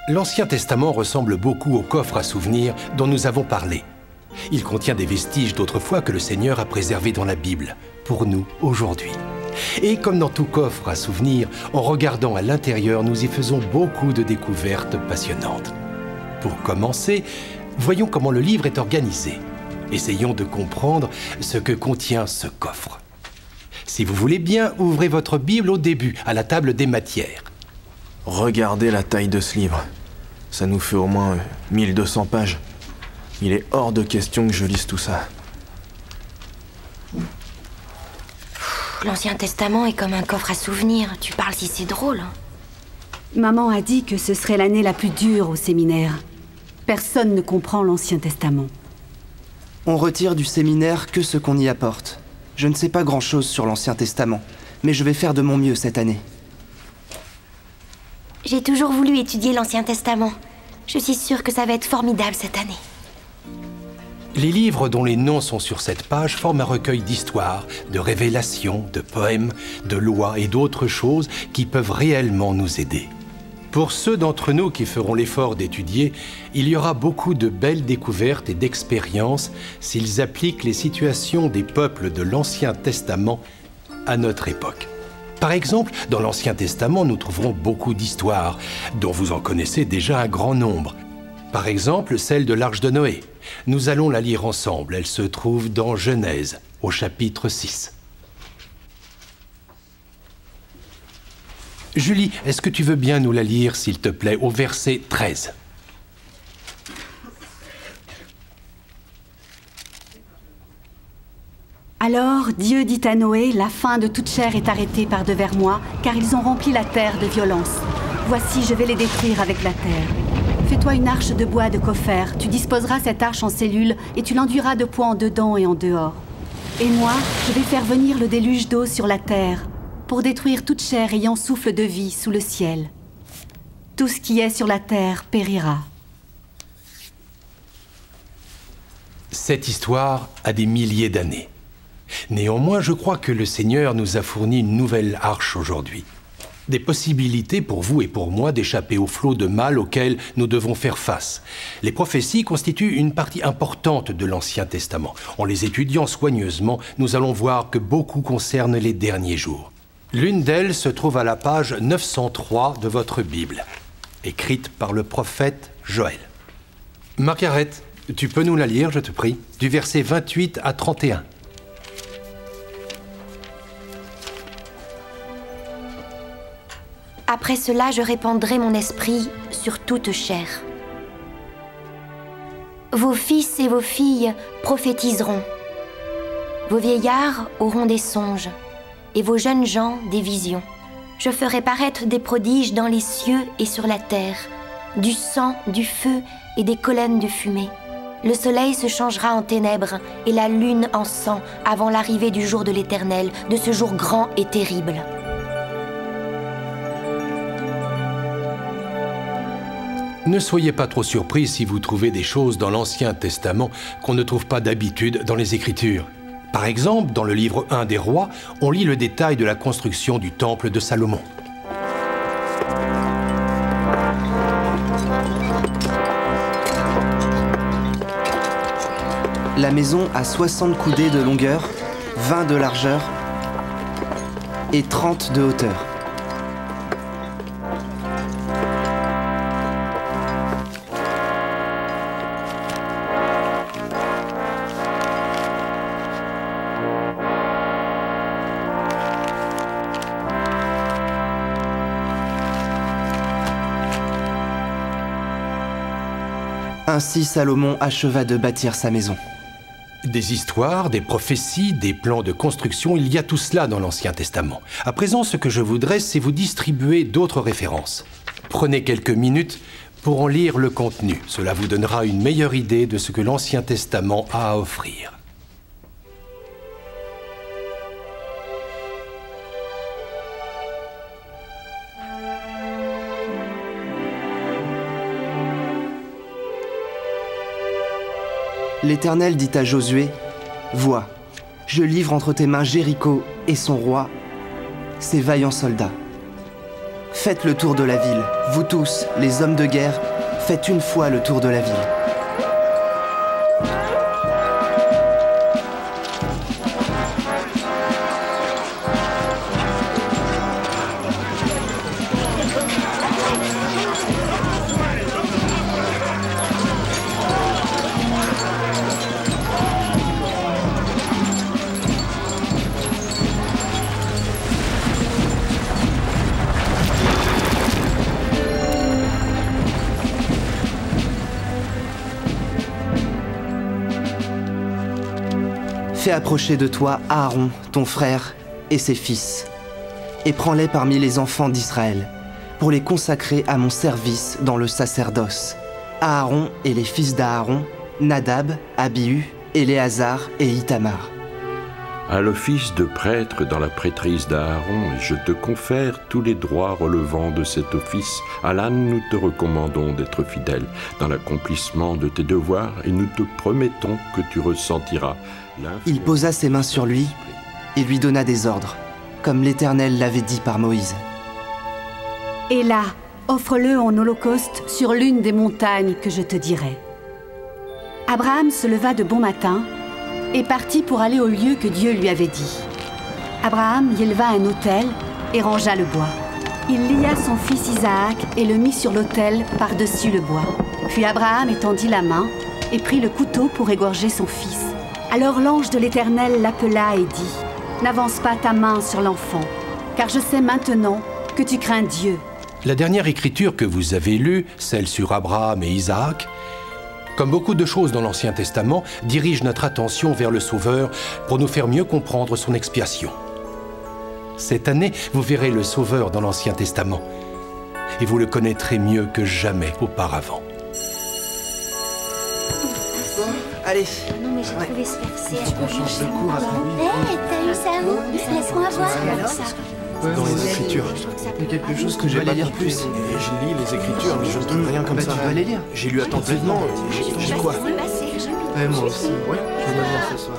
L'Ancien Testament ressemble beaucoup au coffre à souvenirs dont nous avons parlé. Il contient des vestiges d'autrefois que le Seigneur a préservés dans la Bible, pour nous, aujourd'hui. Et comme dans tout coffre à souvenirs, en regardant à l'intérieur, nous y faisons beaucoup de découvertes passionnantes. Pour commencer, voyons comment le livre est organisé. Essayons de comprendre ce que contient ce coffre. Si vous voulez bien, ouvrez votre Bible au début, à la table des matières. Regardez la taille de ce livre. Ça nous fait au moins 1200 pages. Il est hors de question que je lise tout ça. L'Ancien Testament est comme un coffre à souvenirs. Tu parles si c'est drôle. Maman a dit que ce serait l'année la plus dure au séminaire. Personne ne comprend l'Ancien Testament. On retire du séminaire que ce qu'on y apporte. Je ne sais pas grand-chose sur l'Ancien Testament, mais je vais faire de mon mieux cette année. J'ai toujours voulu étudier l'Ancien Testament. Je suis sûre que ça va être formidable cette année. Les livres dont les noms sont sur cette page forment un recueil d'histoires, de révélations, de poèmes, de lois et d'autres choses qui peuvent réellement nous aider. Pour ceux d'entre nous qui feront l'effort d'étudier, il y aura beaucoup de belles découvertes et d'expériences s'ils appliquent les situations des peuples de l'Ancien Testament à notre époque. Par exemple, dans l'Ancien Testament, nous trouverons beaucoup d'histoires, dont vous en connaissez déjà un grand nombre. Par exemple, celle de l'Arche de Noé. Nous allons la lire ensemble. Elle se trouve dans Genèse, au chapitre 6. Julie, est-ce que tu veux bien nous la lire, s'il te plaît, au verset 13? Alors Dieu dit à Noé, la fin de toute chair est arrêtée par devers moi, car ils ont rempli la terre de violence. Voici, je vais les détruire avec la terre. Fais-toi une arche de bois de copher, tu disposeras cette arche en cellules et tu l'enduiras de poids en dedans et en dehors. Et moi, je vais faire venir le déluge d'eau sur la terre, pour détruire toute chair ayant souffle de vie sous le ciel. Tout ce qui est sur la terre périra. Cette histoire a des milliers d'années. Néanmoins, je crois que le Seigneur nous a fourni une nouvelle arche aujourd'hui. Des possibilités pour vous et pour moi d'échapper au flot de mal auquel nous devons faire face. Les prophéties constituent une partie importante de l'Ancien Testament. En les étudiant soigneusement, nous allons voir que beaucoup concernent les derniers jours. L'une d'elles se trouve à la page 903 de votre Bible, écrite par le prophète Joël. Margaret, tu peux nous la lire, je te prie, du verset 28 à 31. Après cela, je répandrai mon esprit sur toute chair. Vos fils et vos filles prophétiseront. Vos vieillards auront des songes, et vos jeunes gens des visions. Je ferai paraître des prodiges dans les cieux et sur la terre, du sang, du feu et des colonnes de fumée. Le soleil se changera en ténèbres et la lune en sang avant l'arrivée du jour de l'Éternel, de ce jour grand et terrible. Ne soyez pas trop surpris si vous trouvez des choses dans l'Ancien Testament qu'on ne trouve pas d'habitude dans les Écritures. Par exemple, dans le livre 1 des Rois, on lit le détail de la construction du temple de Salomon. La maison a 60 coudées de longueur, 20 de largeur et 30 de hauteur. Ainsi Salomon acheva de bâtir sa maison. Des histoires, des prophéties, des plans de construction, il y a tout cela dans l'Ancien Testament. À présent, ce que je voudrais, c'est vous distribuer d'autres références. Prenez quelques minutes pour en lire le contenu. Cela vous donnera une meilleure idée de ce que l'Ancien Testament a à offrir. L'Éternel dit à Josué, « Vois, je livre entre tes mains Jéricho et son roi, ses vaillants soldats. Faites le tour de la ville. Vous tous, les hommes de guerre, faites une fois le tour de la ville. Fais approcher de toi Aaron, ton frère, et ses fils, et prends-les parmi les enfants d'Israël, pour les consacrer à mon service dans le sacerdoce. Aaron et les fils d'Aaron, Nadab, Abihu, Éléazar et Ithamar. À l'office de prêtre dans la prêtrise d'Aaron, je te confère tous les droits relevant de cet office. À l'âne, nous te recommandons d'être fidèle dans l'accomplissement de tes devoirs et nous te promettons que tu ressentiras l'influence. Il posa ses mains sur lui et lui donna des ordres, comme l'Éternel l'avait dit par Moïse. Et là, offre-le en holocauste sur l'une des montagnes que je te dirai. Abraham se leva de bon matin et partit pour aller au lieu que Dieu lui avait dit. Abraham y éleva un autel et rangea le bois. Il lia son fils Isaac et le mit sur l'autel par-dessus le bois. Puis Abraham étendit la main et prit le couteau pour égorger son fils. Alors l'ange de l'Éternel l'appela et dit : « N'avance pas ta main sur l'enfant, car je sais maintenant que tu crains Dieu. » La dernière écriture que vous avez lue, celle sur Abraham et Isaac, comme beaucoup de choses dans l'Ancien Testament, dirige notre attention vers le Sauveur pour nous faire mieux comprendre son expiation. Cette année, vous verrez le Sauveur dans l'Ancien Testament et vous le connaîtrez mieux que jamais auparavant. Allez. Non, mais j'ai trouvé ce verset. On change de cours après. T'as eu ça où? Laisse-moi voir. Dans les Écritures. Il y a quelque chose que je vais lire plus. Je lis les Écritures, mais je ne trouve rien comme ça. Tu vas les lire. J'ai lu attentivement. J'ai quoi? Moi aussi. Ouais. Je vais lire ce soir.